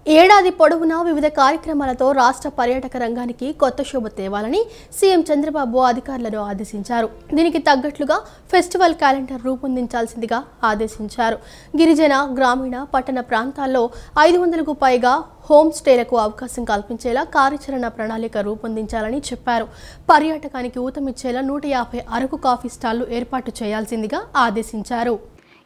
ఏడాది పొడవునా వివిధ కార్యక్రమాలతో రాష్ట్ర పర్యాటక రంగానికి కొత్త శోభ తేవాలని సీఎం చంద్రబాబు అధికారులను ఆదేశించారు. దీనికి తగ్గట్లుగా ఫెస్టివల్ క్యాలెండర్ రూపొందించాల్సిందిగా ఆదేశించారు. గిరిజన, గ్రామీణ, పట్టణ ప్రాంతాల్లో 500కు పైగా హోమ్ స్టేలకు అవకాశం కల్పించేలా కార్యాచరణ ప్రణాళిక రూపొందించాలని చెప్పారు. పర్యాటకానికి ఊతమిచ్చేలా 150 అరకు కాఫీ స్టాళ్లు ఏర్పాటు చేయాల్సిందిగా ఆదేశించారు.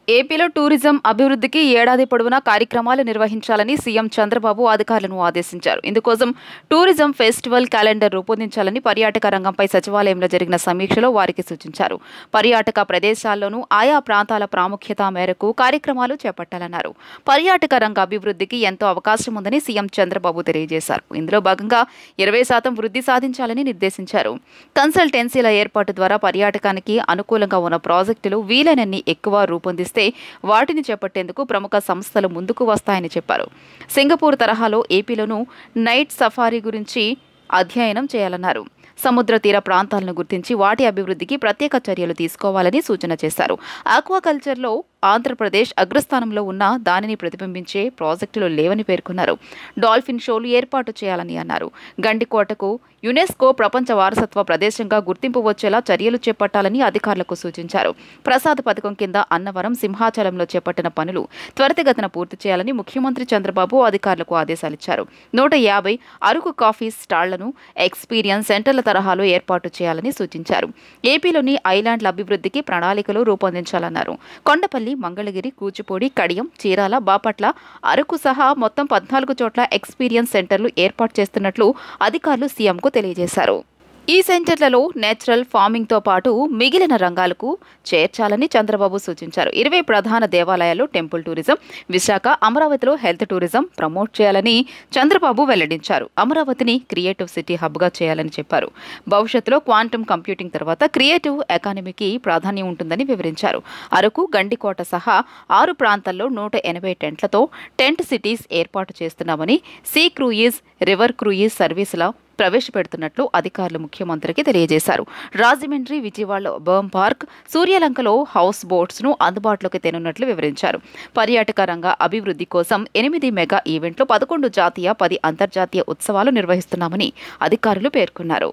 ఏపీలో టూరిజం అభివృద్ధికి ఏడాది పొడవునా కార్యక్రమాలు నిర్వహించాలని సీఎం చంద్రబాబు అధికారులను ఆదేశించారు. ఇందుకోసం టూరిజం ఫెస్టివల్ క్యాలెండర్ రూపొందించాలని పర్యాటక రంగంపై సచివాలయంలో జరిగిన సమీక్షలో వారికి సూచించారు. పర్యాటక ప్రదేశాల్లోనూ ఆయా ప్రాంతాల ప్రాముఖ్యత మేరకు కార్యక్రమాలు చేపట్టాలన్నారు. పర్యాటక రంగ అభివృద్ధికి ఎంతో అవకాశం ఉందని సీఎం చంద్రబాబు తెలియజేశారు. ఇందులో భాగంగా 20% వృద్ధి సాధించాలని నిర్దేశించారు. కన్సల్టెన్సీల ఏర్పాటు ద్వారా పర్యాటకానికి అనుకూలంగా ఉన్న ప్రాజెక్టులు వీలైనన్ని ఎక్కువ రూపొందిస్తే వాటిని చేపట్టేందుకు ప్రముఖ సంస్థలు ముందుకు వస్తాయని చెప్పారు. సింగపూర్ తరహాలో ఏపీలోనూ నైట్ సఫారీ గురించి అధ్యయనం చేయాలన్నారు. సముద్ర తీర ప్రాంతాలను గుర్తించి వాటి అభివృద్ధికి ప్రత్యేక చర్యలు తీసుకోవాలని సూచన చేశారు. ఆక్వాకల్చర్లో ఆంధ్రప్రదేశ్ అగ్రస్థానంలో ఉన్న దానిని ప్రతిబింబించే ప్రాజెక్టులు లేవని పేర్కొన్నారు. డాల్ఫిన్ షోలు ఏర్పాటు చేయాలని అన్నారు. గండికోటకు యునెస్కో ప్రపంచ వారసత్వ ప్రదేశంగా గుర్తింపు వచ్చేలా చర్యలు చేపట్టాలని అధికారులకు సూచించారు. ప్రసాద్ పథకం కింద అన్నవరం, సింహాచలంలో చేపట్టిన పనులు త్వరితగతిన పూర్తి చేయాలని ముఖ్యమంత్రి చంద్రబాబు అధికారులకు ఆదేశాలిచ్చారు. 150 అరకు కాఫీ స్టాళ్లను ఎక్స్పీరియన్స్ సెంటర్ల తరహాలో ఏర్పాటు చేయాలని సూచించారు. ఏపీలోని ఐలాండ్ల అభివృద్ధికి ప్రణాళికలు రూపొందించాలన్నారు. కొండపల్లి, మంగళగిరి, కూచిపూడి, కడియం, చీరాల, బాపట్ల, అరకు సహా మొత్తం 14 చోట్ల ఎక్స్పీరియన్స్ సెంటర్లు ఏర్పాటు చేస్తున్నట్లు అధికారులు సీఎంకు తెలియజేశారు. ఈ సెంటర్లలో నేచురల్ ఫార్మింగ్తో పాటు మిగిలిన రంగాలకు చేర్చాలని చంద్రబాబు సూచించారు. 20 ప్రధాన దేవాలయాలు, టెంపుల్ టూరిజం, విశాఖ, అమరావతిలో హెల్త్ టూరిజం ప్రమోట్ చేయాలని చంద్రబాబు వెల్లడించారు. అమరావతిని క్రియేటివ్ సిటీ హబ్గా చేయాలని చెప్పారు. భవిష్యత్తులో క్వాంటమ్ కంప్యూటింగ్ తర్వాత క్రియేటివ్ ఎకానమీకి ప్రాధాన్యం ఉంటుందని వివరించారు. అరకు, గండికోట సహా 6 ప్రాంతాల్లో 180 టెంట్లతో టెంట్ సిటీస్ ఏర్పాటు చేస్తున్నామని, సీ క్రూయిజ్, రివర్ క్రూయిజ్ సర్వీసుల ప్రవేశపెడుతున్నట్లు అధికారులు ముఖ్యమంత్రికి తెలియజేశారు. రాజమండ్రి, విజయవాడలో బర్మ్ పార్క్, సూర్యలంకలో హౌస్ బోట్స్ ను అందుబాటులోకి తెనున్నట్లు వివరించారు. పర్యాటక రంగ అభివృద్ధి కోసం 8 మెగా ఈవెంట్లు, 11 జాతీయ, 10 అంతర్జాతీయ ఉత్సవాలు నిర్వహిస్తున్నామని అధికారులు పేర్కొన్నారు.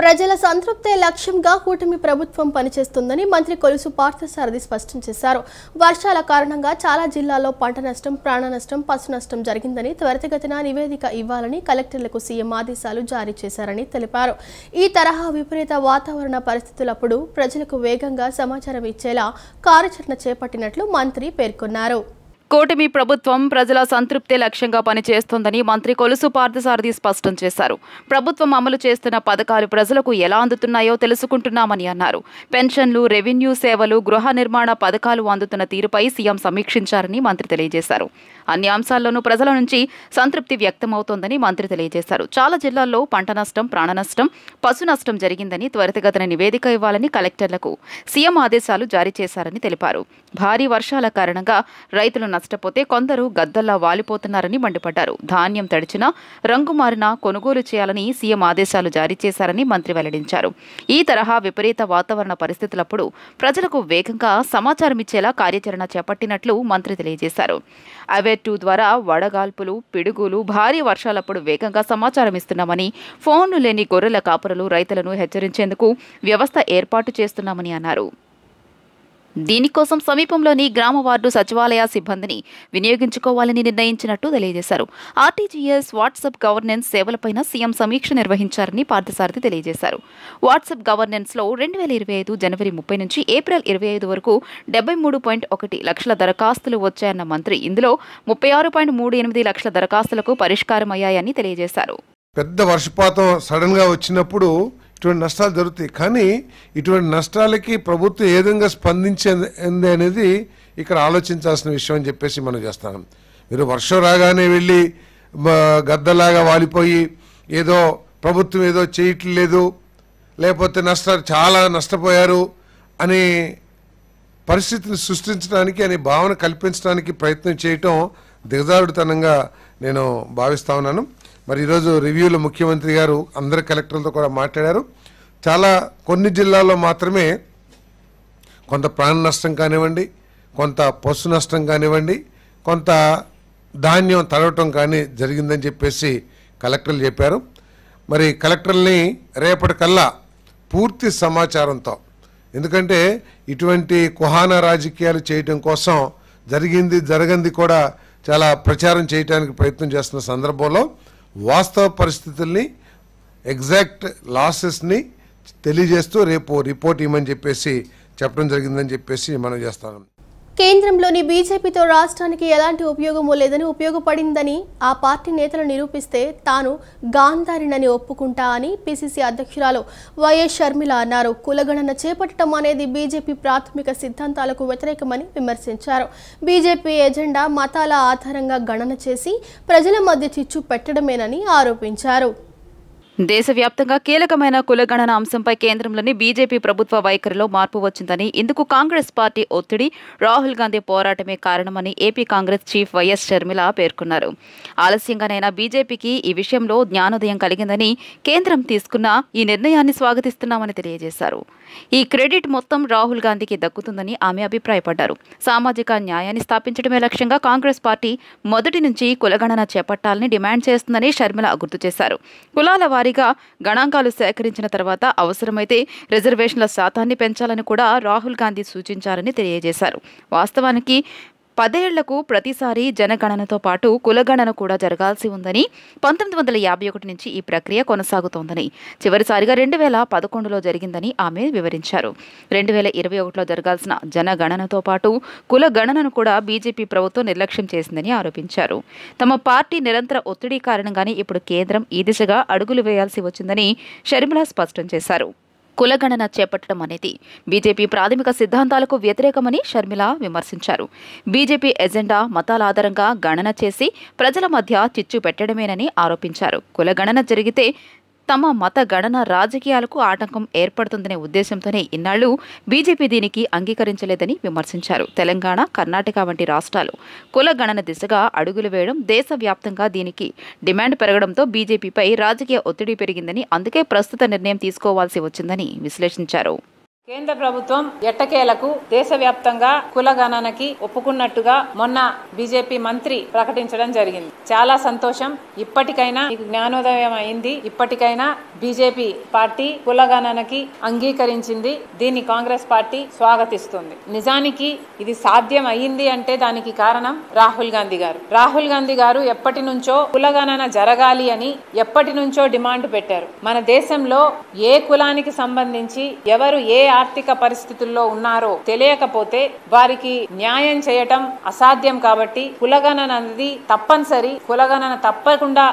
ప్రజల సంతృప్తే లక్ష్యంగా కూటమి ప్రభుత్వం పనిచేస్తుందని మంత్రి కొలుసు పార్థసారథి స్పష్టం చేశారు. వర్షాల కారణంగా చాలా జిల్లాల్లో పంట నష్టం, ప్రాణ నష్టం, పశు నష్టం జరిగిందని త్వరితగతిన నివేదిక ఇవ్వాలని కలెక్టర్లకు సీఎం ఆదేశాలు జారీ చేశారని తెలిపారు. ఈ తరహా విపరీత వాతావరణ పరిస్థితులప్పుడు ప్రజలకు వేగంగా సమాచారం ఇచ్చేలా కార్యాచరణ చేపట్టినట్లు మంత్రి పేర్కొన్నారు. కూటమి ప్రభుత్వం ప్రజల సంతృప్తి లక్ష్యంగా పనిచేస్తోందని మంత్రి కొలుసు పార్థసారథి స్పష్టం చేశారు. ప్రభుత్వం అమలు చేస్తున్న పథకాలు ప్రజలకు ఎలా అందుతున్నాయో తెలుసుకుంటున్నామని అన్నారు. పెన్షన్లు, రెవెన్యూ సేవలు, గృహ నిర్మాణ పథకాలు అందుతున్న తీరుపై సీఎం సమీక్షించారని మంత్రి తెలియజేశారు. అన్ని అంశాల్లోనూ ప్రజల నుంచి సంతృప్తి వ్యక్తమవుతోందని మంత్రి తెలియజేశారు. చాలా జిల్లాల్లో పంట నష్టం, ప్రాణ నష్టం, పశు నష్టం జరిగిందని త్వరితగతిన నివేదిక ఇవ్వాలని కలెక్టర్లకు సీఎం ఆదేశాలు జారీ చేశారని తెలిపారు. భారీ వర్షాల కారణంగా రైతులు నష్టపోతే కొందరు గద్దల్లా వాలిపోతున్నారని మండిపడ్డారు. ధాన్యం తడిచినా, రంగు మారినా కొనుగోలు చేయాలని సీఎం ఆదేశాలు జారీ చేశారని మంత్రి వెల్లడించారు. ఈ తరహా విపరీత వాతావరణ పరిస్థితులప్పుడు ప్రజలకు వేగంగా సమాచారం ఇచ్చేలా కార్యాచరణ చేపట్టినట్లు మంత్రి తెలియజేశారు. అవేర్ 2 ద్వారా వడగాల్పులు, పిడుగులు, భారీ వర్షాలప్పుడు వేగంగా సమాచారం ఇస్తున్నామని, ఫోన్లు లేని గొర్రెల కాపరులు, రైతులను హెచ్చరించేందుకు వ్యవస్థ ఏర్పాటు చేస్తున్నామని అన్నారు. దీనికోసం సమీపంలోని గ్రామ వార్డు సచివాలయ సిబ్బందిని వినియోగించుకోవాలని నిర్ణయించినట్టు తెలియజేశారు. ఆర్టీజీఎస్, వాట్సాప్ గవర్నెన్స్ సేవలపైన సీఎం సమీక్ష నిర్వహించారని పార్థసారథి తెలియజేశారు. వాట్సాప్ గవర్నెన్స్లో 2025 జనవరి 30 నుంచి ఏప్రిల్ 25 వరకు 73.1 లక్షల దరఖాస్తులు వచ్చాయన్న మంత్రి ఇందులో 36.38 లక్షల దరఖాస్తులకు పరిష్కారమయ్యాయని తెలియజేశారు. పెద్ద వర్షపాతం సడన్ గా వచ్చినప్పుడు ఇటువంటి నష్టాలు జరుగుతాయి. కానీ ఇటువంటి నష్టాలకి ప్రభుత్వం ఏ విధంగా స్పందించింది అనేది ఇక్కడ ఆలోచించాల్సిన విషయం అని చెప్పేసి మనం చేస్తాం. మీరు వర్షం రాగానే వెళ్ళి గద్దలాగా వాలిపోయి ఏదో ప్రభుత్వం ఏదో చేయట్లేదు, లేకపోతే చాలా నష్టపోయారు అనే పరిస్థితిని సృష్టించడానికి, అనే భావన కల్పించడానికి ప్రయత్నం చేయటం దిగజారుడుతనంగా నేను భావిస్తా ఉన్నాను. మరి ఈరోజు రివ్యూలో ముఖ్యమంత్రి గారు అందరి కలెక్టర్లతో కూడా మాట్లాడారు. కొన్ని జిల్లాల్లో మాత్రమే కొంత ప్రాణ నష్టం కానివ్వండి, కొంత పశు నష్టం కానివ్వండి, కొంత ధాన్యం తడవటం కానీ జరిగిందని చెప్పేసి కలెక్టర్లు చెప్పారు. మరి కలెక్టర్ని రేపటికల్లా పూర్తి సమాచారంతో, ఎందుకంటే ఇటువంటి కుహాన రాజకీయాలు చేయటం కోసం జరగంది కూడా చాలా ప్రచారం చేయడానికి ప్రయత్నం చేస్తున్న సందర్భంలో వాస్తవ పరిస్థితుల్ని, ఎగ్జాక్ట్ లాసెస్ని తెలియజేస్తూ రేపు రిపోర్ట్ ఇవ్వమని చెప్పేసి చెప్పడం జరిగిందని చెప్పేసి మనం చేస్తాం. కేంద్రంలోని బీజేపీతో రాష్ట్రానికి ఎలాంటి ఉపయోగమూ లేదని, ఉపయోగపడిందని ఆ పార్టీ నేతలు నిరూపిస్తే తాను గాంధారినని ఒప్పుకుంటా అని పీసీసీ అధ్యక్షురాలు వైఎస్ షర్మిల అన్నారు. కులగణన చేపట్టడం అనేది బీజేపీ ప్రాథమిక సిద్ధాంతాలకు వ్యతిరేకమని విమర్శించారు. బీజేపీ ఎజెండా మతాల ఆధారంగా గణన చేసి ప్రజల మధ్య చిచ్చు పెట్టడమేనని ఆరోపించారు. దేశవ్యాప్తంగా కీలకమైన కులగణన అంశంపై కేంద్రంలోని బీజేపీ ప్రభుత్వ వైఖరిలో మార్పు వచ్చిందని, ఇందుకు కాంగ్రెస్ పార్టీ ఒత్తిడి, రాహుల్ గాంధీ పోరాటమే కారణమని AP Congress chief YS Sharmila పేర్కొన్నారు. ఆలస్యంగానైనా బీజేపీకి ఈ విషయంలో జ్ఞానోదయం కలిగిందని, కేంద్రం తీసుకున్న ఈ నిర్ణయాన్ని స్వాగతిస్తున్నామని తెలియజేశారు. ఈ క్రెడిట్ మొత్తం రాహుల్ గాంధీకి దక్కుతుందని ఆమె అభిప్రాయపడ్డారు. సామాజిక న్యాయాన్ని స్థాపించడమే లక్ష్యంగా కాంగ్రెస్ పార్టీ మొదటి నుంచి కులగణన చేపట్టాలని డిమాండ్ చేస్తుందని షర్మిల గుర్తు చేశారు. కులాల వారీగా గణాంకాలు సేకరించిన తర్వాత అవసరమైతే రిజర్వేషన్ల శాతాన్ని పెంచాలని కూడా రాహుల్ గాంధీ సూచించారని తెలియజేశారు. వాస్తవానికి 10 ఏళ్లకు ప్రతిసారి జనగణనతో పాటు కులగణన కూడా జరగాల్సి ఉందని, 1951 నుంచి ఈ ప్రక్రియ కొనసాగుతోందని, చివరిసారిగా 2011లో జరిగిందని ఆమె వివరించారు. 2021లో జరగాల్సిన జనగణనతో పాటు కులగణనను కూడా బీజేపీ ప్రభుత్వం నిర్లక్ష్యం చేసిందని ఆరోపించారు. తమ పార్టీ నిరంతర ఒత్తిడి కారణంగానే ఇప్పుడు కేంద్రం ఈ దిశగా అడుగులు వేయాల్సి వచ్చిందని షర్మిల స్పష్టం చేశారు. కులగణన చేపట్టడం అనేది బీజేపీ ప్రాథమిక సిద్ధాంతాలకు వ్యతిరేకమని షర్మిల విమర్శించారు. బీజేపీ ఎజెండా మతాల ఆధారంగా గణన చేసి ప్రజల మధ్య చిచ్చు పెట్టడమేనని ఆరోపించారు. కులగణన జరిగితే తమ మత గణన రాజకీయాలకు ఆటంకం ఏర్పడుతుందనే ఉద్దేశంతోనే ఇన్నాళ్లు బీజేపీ దీనికి అంగీకరించలేదని విమర్శించారు. తెలంగాణ, కర్ణాటక వంటి రాష్ట్రాలు కుల గణన దిశగా అడుగులు వేయడం, దేశవ్యాప్తంగా దీనికి డిమాండ్ పెరగడంతో బీజేపీపై రాజకీయ ఒత్తిడి పెరిగిందని, అందుకే ప్రస్తుత నిర్ణయం తీసుకోవాల్సి వచ్చిందని విశ్లేషించారు. కేంద్ర ప్రభుత్వం ఎట్టకేలకు దేశవ్యాప్తంగా కులగణనకి ఒప్పుకున్నట్టుగా మొన్న బీజేపీ మంత్రి ప్రకటించడం జరిగింది. చాలా సంతోషం. ఇప్పటికైనా జ్ఞానోదయం అయింది. ఇప్పటికైనా బీజేపీ పార్టీ కులగణనకి అంగీకరించింది. దీన్ని కాంగ్రెస్ పార్టీ స్వాగతిస్తుంది. నిజానికి ఇది సాధ్యం అయ్యింది అంటే దానికి కారణం రాహుల్ గాంధీ గారు. రాహుల్ గాంధీ గారు ఎప్పటి నుంచో కులగణన జరగాలి అని ఎప్పటి నుంచో డిమాండ్ పెట్టారు. మన దేశంలో ఏ కులానికి సంబంధించి ఎవరు ఏ ఆర్థిక పరిస్థితుల్లో ఉన్నారో తెలియకపోతే వారికి న్యాయం చేయటం అసాధ్యం. కాబట్టి కులగణన అనేది తప్పనిసరి. కులగణన తప్పకుండా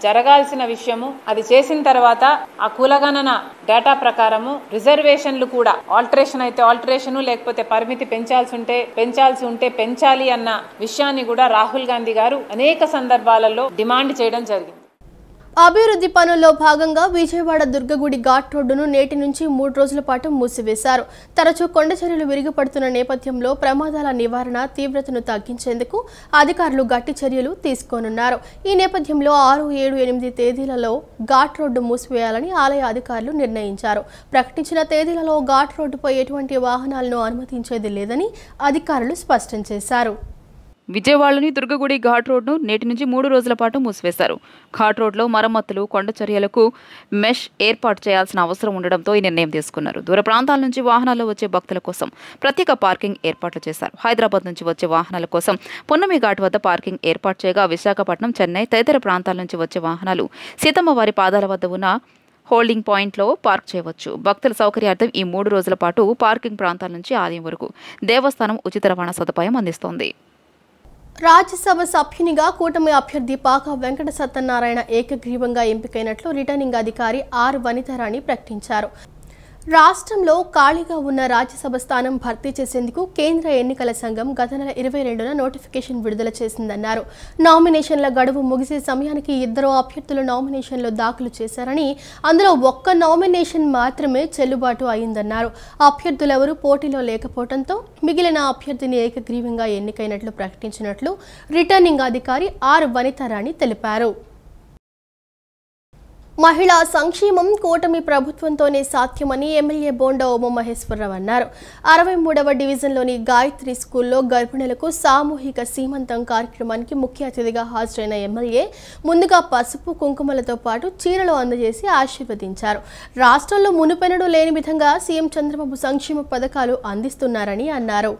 జరగాల్సిన విషయము. అది చేసిన తర్వాత ఆ కులగణన డేటా ప్రకారము రిజర్వేషన్లు కూడా ఆల్టరేషన్ అయితే ఆల్టరేషన్, లేకపోతే పరిమితి పెంచాల్సి ఉంటే పెంచాలి అన్న విషయాన్ని కూడా రాహుల్ గాంధీ గారు అనేక సందర్భాలలో డిమాండ్ చేయడం జరిగింది. అభివృద్ధి పనుల్లో భాగంగా విజయవాడ దుర్గగుడి ఘాట్ రోడ్డును నేటి నుంచి 3 రోజుల పాటు మూసివేశారు. తరచూ కొండచర్యలు విరిగిపడుతున్న నేపథ్యంలో ప్రమాదాల నివారణ తీవ్రతను తగ్గించేందుకు అధికారులు గట్టి చర్యలు తీసుకోనున్నారు. ఈ నేపథ్యంలో 6, 7, 8 తేదీలలో ఘాట్ రోడ్డు మూసివేయాలని ఆలయ అధికారులు నిర్ణయించారు. ప్రకటించిన తేదీలలో ఘాట్ రోడ్డుపై ఎటువంటి వాహనాలను అనుమతించేది లేదని అధికారులు స్పష్టం చేశారు. విజయవాడలోని దుర్గగుడి ఘాట్ రోడ్ను నేటి నుంచి 3 రోజుల పాటు మూసివేశారు. ఘాట్ రోడ్లో మరమ్మతులు, కొండ చర్యలకు మెష్ ఏర్పాటు చేయాల్సిన అవసరం ఉండడంతో ఈ నిర్ణయం తీసుకున్నారు. దూర ప్రాంతాల నుంచి వాహనాల్లో వచ్చే భక్తుల కోసం ప్రత్యేక పార్కింగ్ ఏర్పాట్లు చేశారు. హైదరాబాద్ నుంచి వచ్చే వాహనాల కోసం పున్నమి ఘాట్ వద్ద పార్కింగ్ ఏర్పాటు చేయగా, విశాఖపట్నం, చెన్నై తదితర ప్రాంతాల నుంచి వచ్చే వాహనాలు సీతమ్మ వారి పాదాల వద్ద ఉన్న హోల్డింగ్ పాయింట్లో పార్క్ చేయవచ్చు. భక్తుల సౌకర్యార్థం ఈ 3 రోజుల పాటు పార్కింగ్ ప్రాంతాల నుంచి ఆలయం వరకు దేవస్థానం ఉచిత రవాణా సదుపాయం అందిస్తోంది. రాజ్యసభ సభ్యునిగా కూటమి అభ్యర్థి పాక వెంకట సత్యనారాయణ ఏకగ్రీవంగా ఎంపికైనట్లు రిటర్నింగ్ అధికారి ఆర్ వనితారాణి ప్రకటించారు. రాష్ట్రంలో ఖాళీగా ఉన్న రాజ్యసభ స్థానం భర్తీ చేసేందుకు కేంద్ర ఎన్నికల సంఘం గత నెల 22న నోటిఫికేషన్ విడుదల చేసిందన్నారు. నామినేషన్ల గడువు ముగిసే సమయానికి 2 అభ్యర్థులు నామినేషన్లు దాఖలు చేశారని, అందులో ఒక్క నామినేషన్ మాత్రమే చెల్లుబాటు అయిందన్నారు. అభ్యర్థులెవరూ పోటీలో లేకపోవడంతో మిగిలిన అభ్యర్థిని ఏకగ్రీవంగా ఎన్నికైనట్లు ప్రకటించినట్లు రిటర్నింగ్ అధికారి ఆర్ వనితారాణి తెలిపారు. మహిళా సంక్షేమం కూటమి ప్రభుత్వంతోనే సాధ్యమని ఎమ్మెల్యే బోండా ఉమామహేశ్వరరావు అన్నారు. 63వ డివిజన్లోని గాయత్రి స్కూల్లో గర్భిణులకు సామూహిక సీమంతం కార్యక్రమానికి ముఖ్య అతిథిగా హాజరైన ఎమ్మెల్యే ముందుగా పసుపు కుంకుమలతో పాటు చీరలు అందజేసి ఆశీర్వదించారు. రాష్ట్రంలో మునుపెన్నడూ లేని విధంగా సీఎం చంద్రబాబు సంక్షేమ పథకాలు అందిస్తున్నారని అన్నారు.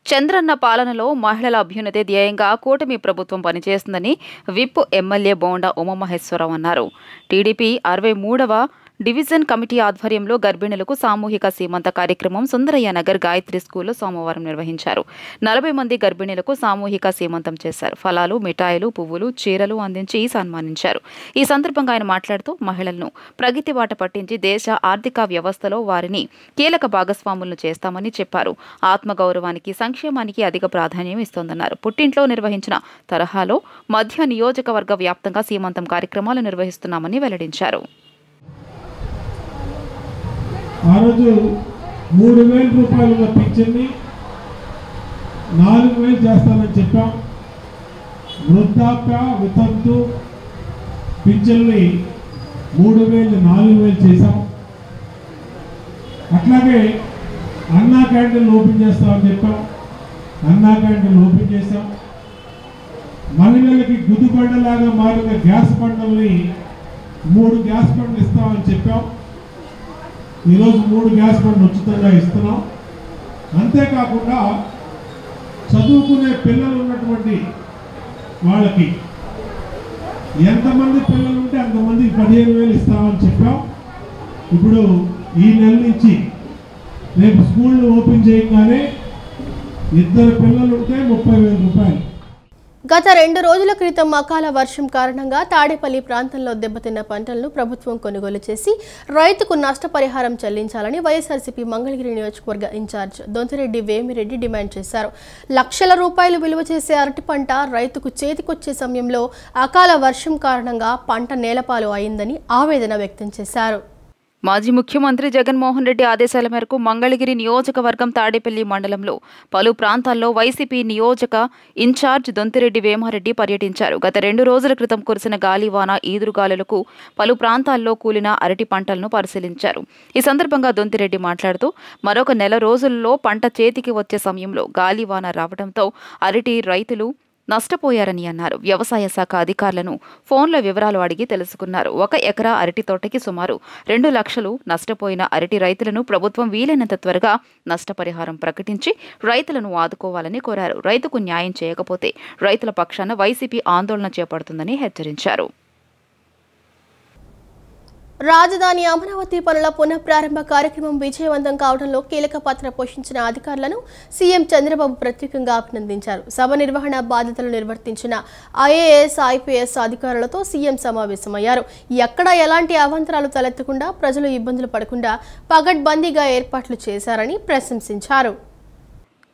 చంద్రన్న పాలనలో మహిళల అభ్యున్నతే ధ్యేయంగా కూటమి ప్రభుత్వం పనిచేస్తుందని విప్ ఎమ్మెల్యే బోండా ఉమామహేశ్వరరావు అన్నారు. టీడీపీ 63వ డివిజన్ కమిటీ ఆధ్వర్యంలో గర్భిణులకు సామూహిక సీమంత కార్యక్రమం సుందరయ్య నగర్ గాయత్రి స్కూల్లో సోమవారం నిర్వహించారు. 40 మంది గర్భిణులకు సామూహిక సీమంతం చేశారు. ఫలాలు, మిఠాయిలు, పువ్వులు, చీరలు అందించి సన్మానించారు. ఈ సందర్భంగా ఆయన మాట్లాడుతూ మహిళలను ప్రగతి బాట పట్టించి దేశ ఆర్థిక వ్యవస్థలో వారిని కీలక భాగస్వాములను చేస్తామని చెప్పారు. ఆత్మగౌరవానికి, సంక్షేమానికి అధిక ప్రాధాన్యం ఇస్తోందన్నారు. పుట్టింట్లో నిర్వహించిన తరహాలో మధ్య నియోజకవర్గ వ్యాప్తంగా సీమంతం కార్యక్రమాలు నిర్వహిస్తున్నామని వెల్లడించారు. ఆ రోజు 3,000 రూపాయల పింఛన్ని 4,000 చేస్తానని చెప్పాం. వృద్ధాప్య వితంతు పింఛన్ని 3,000 4,000 చేశాం. అట్లాగే అన్నా క్యాంటీన్ ఓపెన్ చేస్తామని చెప్పాం. అన్నా క్యాంటీన్ ఓపెన్ చేశాం. మహిళలకి గుదిబండలాగా మారిన గ్యాస్ బండల్ని 3 గ్యాస్ బండ్లు ఇస్తామని చెప్పాం. ఈరోజు 3 గ్యాస్ బండ్లు ఉచితంగా ఇస్తున్నాం. అంతేకాకుండా చదువుకునే పిల్లలు ఉన్నటువంటి వాళ్ళకి ఎంతమంది పిల్లలు ఉంటే అంతమందికి 15,000 ఇస్తామని చెప్పాం. ఇప్పుడు ఈ నెల నుంచి రేపు స్కూళ్ళు ఓపెన్ చేయగానే 2 పిల్లలు ఉంటే 30,000 రూపాయలు. గత 2 రోజుల క్రితం అకాల వర్షం కారణంగా తాడేపల్లి ప్రాంతంలో దెబ్బతిన్న పంటలను ప్రభుత్వం కొనుగోలు చేసి రైతుకు నష్టపరిహారం చెల్లించాలని వైఎస్ఆర్సీపీ మంగళగిరి నియోజకవర్గ ఇన్ఛార్జ్ దొంతిరెడ్డి వేమిరెడ్డి డిమాండ్ చేశారు. లక్షల రూపాయలు విలువ చేసే అరటి పంట రైతుకు చేతికొచ్చే సమయంలో అకాల వర్షం కారణంగా పంట నేలపాలు అయిందని ఆవేదన వ్యక్తం చేశారు. మాజీ ముఖ్యమంత్రి జగన్మోహన్ రెడ్డి ఆదేశాల మేరకు మంగళగిరి నియోజకవర్గం తాడేపల్లి మండలంలో పలు ప్రాంతాల్లో వైసీపీ నియోజక ఇన్ఛార్జ్ దొంతిరెడ్డి వేమారెడ్డి పర్యటించారు. గత 2 రోజుల క్రితం కురిసిన గాలివాన, ఈదురుగాలులకు పలు ప్రాంతాల్లో కూలిన అరటి పంటలను పరిశీలించారు. ఈ సందర్భంగా దొంతిరెడ్డి మాట్లాడుతూ మరొక నెల రోజుల్లో పంట చేతికి వచ్చే సమయంలో గాలివాన రావడంతో అరటి రైతులు నష్టపోయారని అన్నారు. వ్యవసాయ శాఖ అధికారులను ఫోన్ల వివరాలు అడిగి తెలుసుకున్నారు. 1 ఎకరా అరటి తోటకి సుమారు 2 లక్షలు నష్టపోయిన అరటి రైతులను ప్రభుత్వం వీలైనంత త్వరగా నష్టపరిహారం ప్రకటించి రైతులను ఆదుకోవాలని కోరారు. రైతుకు న్యాయం చేయకపోతే రైతుల పక్షాన వైసీపీ ఆందోళన చేపడుతుందని హెచ్చరించారు. రాజధాని అమరావతి పనుల పునఃప్రారంభ కార్యక్రమం విజయవంతం కావడంలో కీలక పాత్ర పోషించిన అధికారులను సీఎం చంద్రబాబు ప్రత్యేకంగా అభినందించారు. సభ నిర్వహణ బాధ్యతలు నిర్వర్తించిన ఐఏఎస్, ఐపీఎస్ అధికారులతో సీఎం సమావేశమయ్యారు. ఎక్కడా ఎలాంటి అవాంతరాలు తలెత్తకుండా, ప్రజలు ఇబ్బందులు పడకుండా పగడ్బందీగా ఏర్పాట్లు చేశారని ప్రశంసించారు.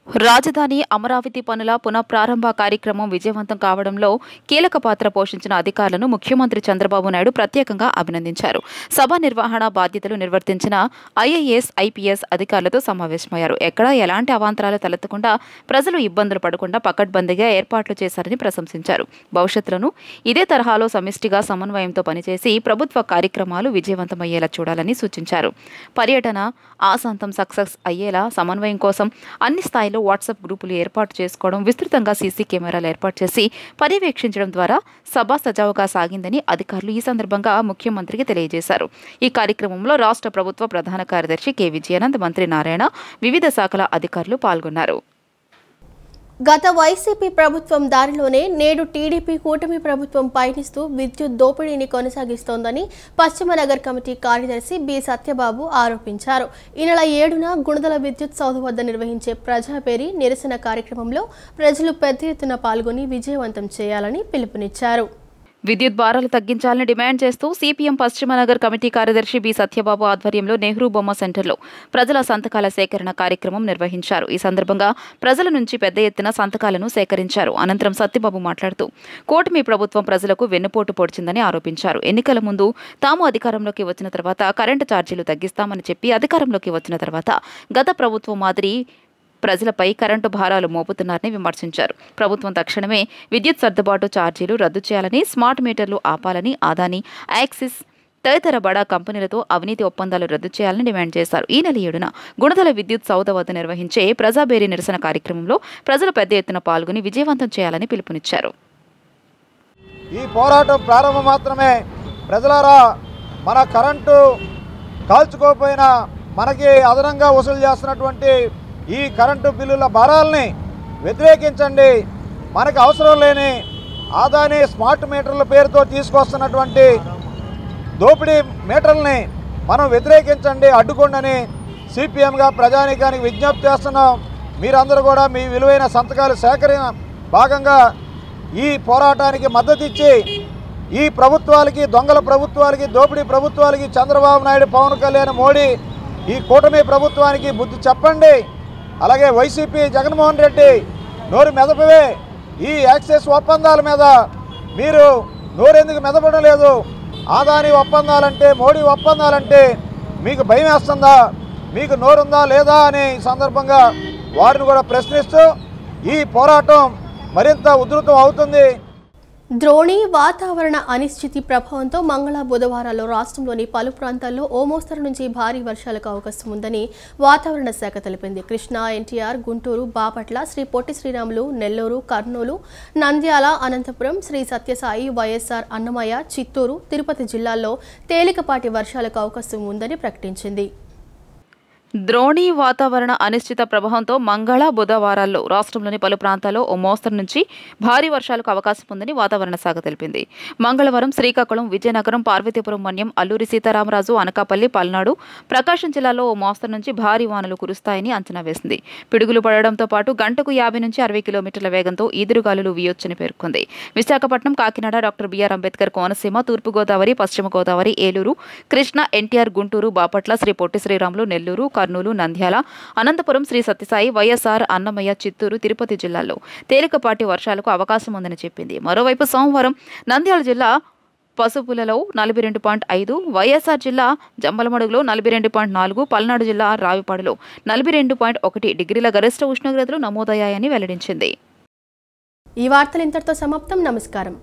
రాజధాని అమరావతి పనుల పునఃప్రారంభ కార్యక్రమం విజయవంతం కావడంలో కీలక పాత్ర పోషించిన అధికారులను ముఖ్యమంత్రి చంద్రబాబు నాయుడు ప్రత్యేకంగా అభినందించారు. సభ నిర్వహణ బాధ్యతలు నిర్వర్తించిన ఐఏఎస్, ఐపీఎస్ అధికారులతో సమావేశమయ్యారు. ఎక్కడా ఎలాంటి అవాంతరాలు తలెత్తకుండా, ప్రజలు ఇబ్బందులు పడకుండా పకడ్బందీగా ఏర్పాట్లు చేశారని ప్రశంసించారు. భవిష్యత్తులను ఇదే తరహాలో సమిష్టిగా సమన్వయంతో పనిచేసి ప్రభుత్వ కార్యక్రమాలు విజయవంతమయ్యేలా చూడాలని సూచించారు. పర్యటన ఆశాంతం సక్సెస్ అయ్యేలా సమన్వయం కోసం అన్ని స్థాయిలో వాట్సాప్ గ్రూపులు ఏర్పాటు చేసుకోవడం, విస్తృతంగా సీసీ కెమెరాలు ఏర్పాటు చేసి పర్యవేక్షించడం ద్వారా సభ సజావుగా సాగిందని అధికారులు ఈ సందర్భంగా ముఖ్యమంత్రికి తెలియజేశారు. ఈ కార్యక్రమంలో రాష్ట్ర ప్రభుత్వ ప్రధాన కార్యదర్శి కె విజయానంద్, మంత్రి నారాయణ, వివిధ శాఖల అధికారులు పాల్గొన్నారు. గత వైసీపీ ప్రభుత్వం దారిలోనే నేడు టీడీపీ కూటమి ప్రభుత్వం పయనిస్తూ విద్యుత్ దోపిడీని కొనసాగిస్తోందని పశ్చిమ నగర్ కమిటీ కార్యదర్శి బి సత్యబాబు ఆరోపించారు. ఈ నెల 7న గుణదల విద్యుత్ సౌధ వద్ద నిర్వహించే ప్రజాపేరి నిరసన కార్యక్రమంలో ప్రజలు పెద్ద ఎత్తున పాల్గొని విజయవంతం చేయాలని పిలుపునిచ్చారు. విద్యుత్ భారాలు తగ్గించాలని డిమాండ్ చేస్తూ సిపిఎం పశ్చిమ నగర్ కమిటీ కార్యదర్శి బి సత్యబాబు ఆధ్వర్యంలో నెహ్రూ బొమ్మ సెంటర్లో ప్రజల సంతకాల సేకరణ కార్యక్రమం నిర్వహించారు. ఈ సందర్భంగా ప్రజల నుంచి పెద్ద ఎత్తున సంతకాలను సేకరించారు. అనంతరం సత్యబాబు మాట్లాడుతూ కూటమి ప్రభుత్వం ప్రజలకు వెన్నుపోటు పొడిచిందని ఆరోపించారు. ఎన్నికల ముందు తాము అధికారంలోకి వచ్చిన తర్వాత కరెంటు ఛార్జీలు తగ్గిస్తామని చెప్పి అధికారంలోకి వచ్చిన తర్వాత గత ప్రభుత్వం మాదిరి ప్రజలపై కరెంటు భారాలు మోపుతున్నారని విమర్శించారు. ప్రభుత్వం తక్షణమే విద్యుత్ సర్దుబాటు ఛార్జీలు రద్దు చేయాలని, స్మార్ట్ మీటర్లు ఆపాలని, అదానీ, యాక్సిస్ తదితర బడా కంపెనీలతో అవినీతి ఒప్పందాలు రద్దు చేయాలని డిమాండ్ చేశారు. ఈ నెల 7న గుణదల విద్యుత్ సౌధ వద్ద నిర్వహించే ప్రజాబేరీ నిరసన కార్యక్రమంలో ప్రజలు పెద్ద ఎత్తున పాల్గొని విజయవంతం చేయాలని పిలుపునిచ్చారు. ఈ పోరాటం ప్రారంభం మాత్రమే. ప్రజలారా, మన కరెంటు కాల్చుకోకపోయినా మనకి అదనంగా వసూలు చేస్తున్నటువంటి ఈ కరెంటు బిల్లుల భారాలని వ్యతిరేకించండి. మనకు అవసరం లేని అదానీ స్మార్ట్ మీటర్ల పేరుతో తీసుకొస్తున్నటువంటి దోపిడీ మీటర్లని మనం వ్యతిరేకించండి, అడ్డుకోండి సిపిఎంగా ప్రజానీకానికి విజ్ఞప్తి చేస్తున్నాం. మీరందరూ కూడా మీ విలువైన సంతకాలు సేకరణ భాగంగా ఈ పోరాటానికి మద్దతు ఇచ్చి ఈ ప్రభుత్వాలకి, దొంగల ప్రభుత్వాలకి, దోపిడీ ప్రభుత్వాలకి, చంద్రబాబు నాయుడు, పవన్ కళ్యాణ్, మోడీ, ఈ కూటమి ప్రభుత్వానికి బుద్ధి చెప్పండి. అలాగే వైసీపీ జగన్మోహన్ రెడ్డి నోరు మెదపవే. ఈ యాక్సెస్ ఒప్పందాల మీద మీరు నోరెందుకు మెదపడం లేదు? అదానీ ఒప్పందాలంటే, మోడీ ఒప్పందాలంటే మీకు భయం వేస్తుందా? మీకు నోరుందా లేదా అని సందర్భంగా వారిని కూడా ప్రశ్నిస్తూ ఈ పోరాటం మరింత ఉధృతం అవుతుంది. ద్రోణి వాతావరణ అనిశ్చితి ప్రభావంతో మంగళ బుధవారాల్లో రాష్ట్రంలోని పలు ప్రాంతాల్లో ఓ మోస్తరు నుంచి భారీ వర్షాలకు అవకాశం ఉందని వాతావరణ శాఖ తెలిపింది. కృష్ణా, ఎన్టీఆర్, గుంటూరు, బాపట్ల, శ్రీ పొట్టి శ్రీరాములు, నెల్లూరు, కర్నూలు, నంద్యాల, అనంతపురం, శ్రీ సత్యసాయి, వైఎస్ఆర్, అన్నమయ్య, చిత్తూరు, తిరుపతి జిల్లాల్లో తేలికపాటి వర్షాలకు అవకాశం ఉందని ప్రకటించింది. ద్రోణి వాతావరణ అనిశ్చిత ప్రభావంతో మంగళ బుధవారాల్లో రాష్ట్రంలోని పలు ప్రాంతాల్లో ఓ మోస్తరు నుంచి భారీ వర్షాలకు అవకాశం ఉందని వాతావరణ శాఖ తెలిపింది. మంగళవారం శ్రీకాకుళం, విజయనగరం, పార్వతీపురం మన్యం, అల్లూరి సీతారామరాజు, అనకాపల్లి, పల్నాడు, ప్రకాశం జిల్లాలో ఓ మోస్తరు నుంచి భారీ వానలు కురుస్తాయని అంచనా వేసింది. పిడుగులు పడడంతో పాటు గంటకు 50 నుంచి 60 కిలోమీటర్ల వేగంతో ఈదురుగాలులు వీయొచ్చని పేర్కొంది. విశాఖపట్నం, కాకినాడ, డాక్టర్ బిఆర్ అంబేద్కర్ కోనసీమ, తూర్పుగోదావరి, పశ్చిమ గోదావరి, ఏలూరు, కృష్ణా, ఎన్టీఆర్, గుంటూరు, బాపట్ల, శ్రీ పొట్టి శ్రీరాములు, నెల్లూరు, కర్నూలు, నంద్యాల, అనంతపురం, శ్రీ సత్యసాయి, వైఎస్ఆర్, అన్నమయ్య, చిత్తూరు, తిరుపతి జిల్లాల్లో తేలికపాటి వర్షాలకు అవకాశం ఉందని చెప్పింది. మరోవైపు సోమవారం నంద్యాల జిల్లా పసుపులలో 42.5, వైఎస్ఆర్ జిల్లా జమ్మలమడుగులో 42.4, పల్నాడు జిల్లా రావిపాడులో 42.1 డిగ్రీల గరిష్ట ఉష్ణోగ్రతలు నమోదయ్యాయని వెల్లడించింది. ఈ వార్తలు ఇంతటితో సమాప్తం. నమస్కారం.